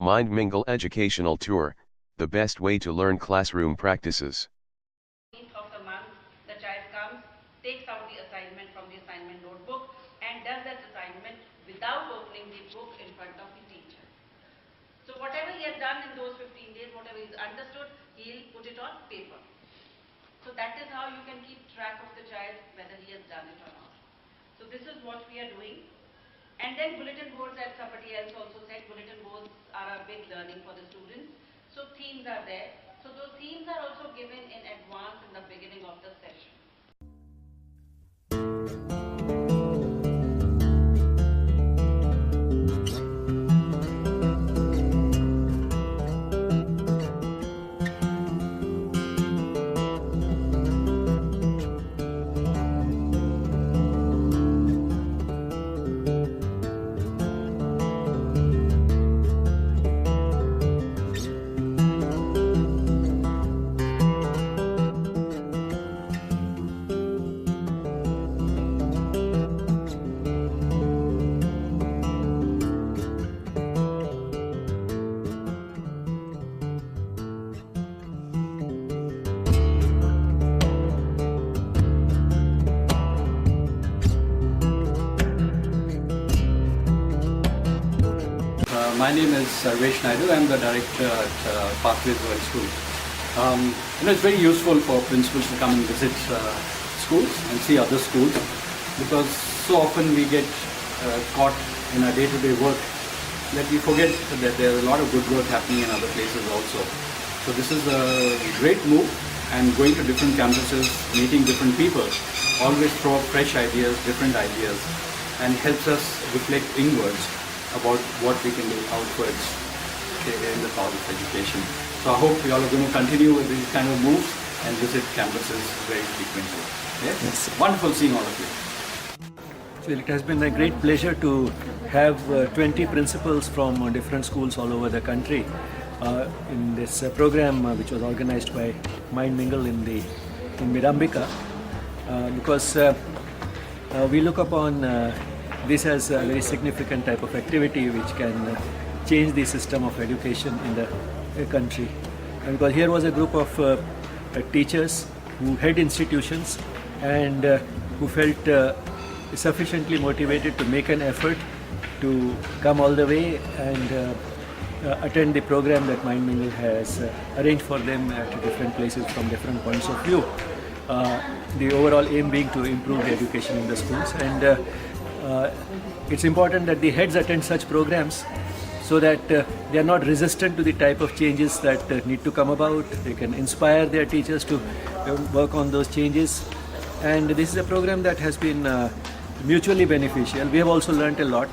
Mind Mingle Educational Tour, the best way to learn classroom practices. Of the month, the child comes, takes out the assignment from the assignment notebook and does that assignment without opening the book in front of the teacher. So whatever he has done in those 15 days, whatever he's understood, he'll put it on paper. So that is how you can keep track of the child, whether he has done it or not. So this is what we are doing. And then bulletin boards, as somebody else also said, bulletin boards are a big learning for the students. So themes are there. So those themes are also given in advance in the beginning of the session. My name is Sarvesh Naidu. I am the director at Pathways World School. It's very useful for principals to come and visit schools and see other schools, because so often we get caught in our day-to-day work that we forget that there is a lot of good work happening in other places also. So this is a great move, and going to different campuses, meeting different people, always throw up fresh ideas, different ideas, and helps us reflect inwards about what we can do outwards in the path of education. So I hope you all are going to continue with these kind of moves and visit campuses very frequently. Yes? Wonderful seeing all of you. Well, it has been a great pleasure to have 20 principals from different schools all over the country in this program which was organized by Mind Mingle in Mirambika, because we look upon this as a very significant type of activity which can change the system of education in the country. And because here was a group of teachers who had institutions and who felt sufficiently motivated to make an effort to come all the way and attend the program that Mind Mingle has arranged for them at different places from different points of view. The overall aim being to improve the education in the schools, and it's important that the heads attend such programs so that they are not resistant to the type of changes that need to come about. They can inspire their teachers to work on those changes, and this is a program that has been mutually beneficial. We have also learnt a lot,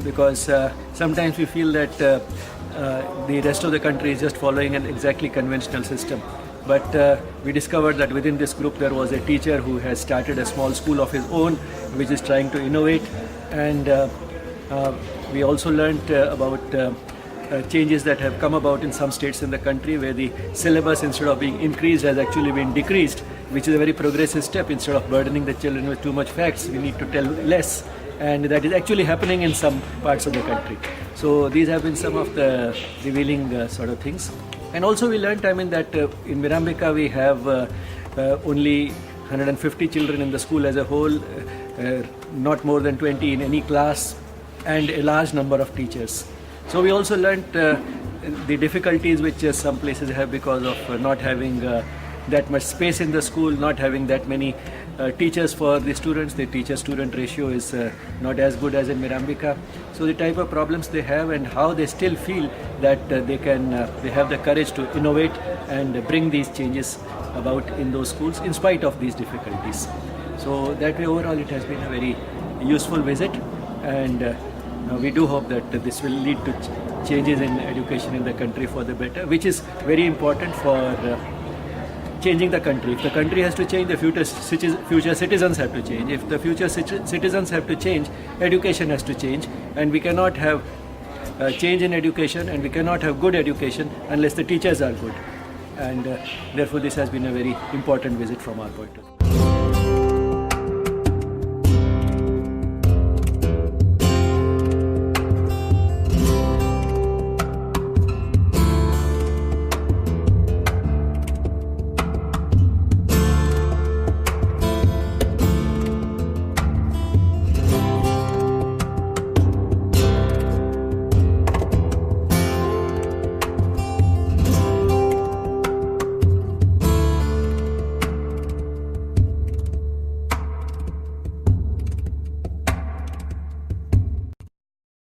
because sometimes we feel that the rest of the country is just following an exactly conventional system. But we discovered that within this group there was a teacher who has started a small school of his own, which is trying to innovate. And we also learned about changes that have come about in some states in the country, where the syllabus, instead of being increased, has actually been decreased, which is a very progressive step. Instead of burdening the children with too much facts, we need to tell less. And that is actually happening in some parts of the country. So these have been some of the revealing sort of things. And also we learned, that in Mirambika we have only 150 children in the school as a whole, not more than 20 in any class, and a large number of teachers. So we also learnt the difficulties which some places have because of not having that much space in the school, not having that many teachers for the students. The teacher-student ratio is not as good as in Mirambika. So the type of problems they have, and how they still feel that they have the courage to innovate and bring these changes about in those schools in spite of these difficulties. So that way, overall, it has been a very useful visit, and we do hope that this will lead to changes in education in the country for the better, which is very important for changing the country. If the country has to change, the future citizens have to change. If the future citizens have to change, education has to change, and we cannot have change in education, and we cannot have good education unless the teachers are good. And therefore this has been a very important visit from our point of view.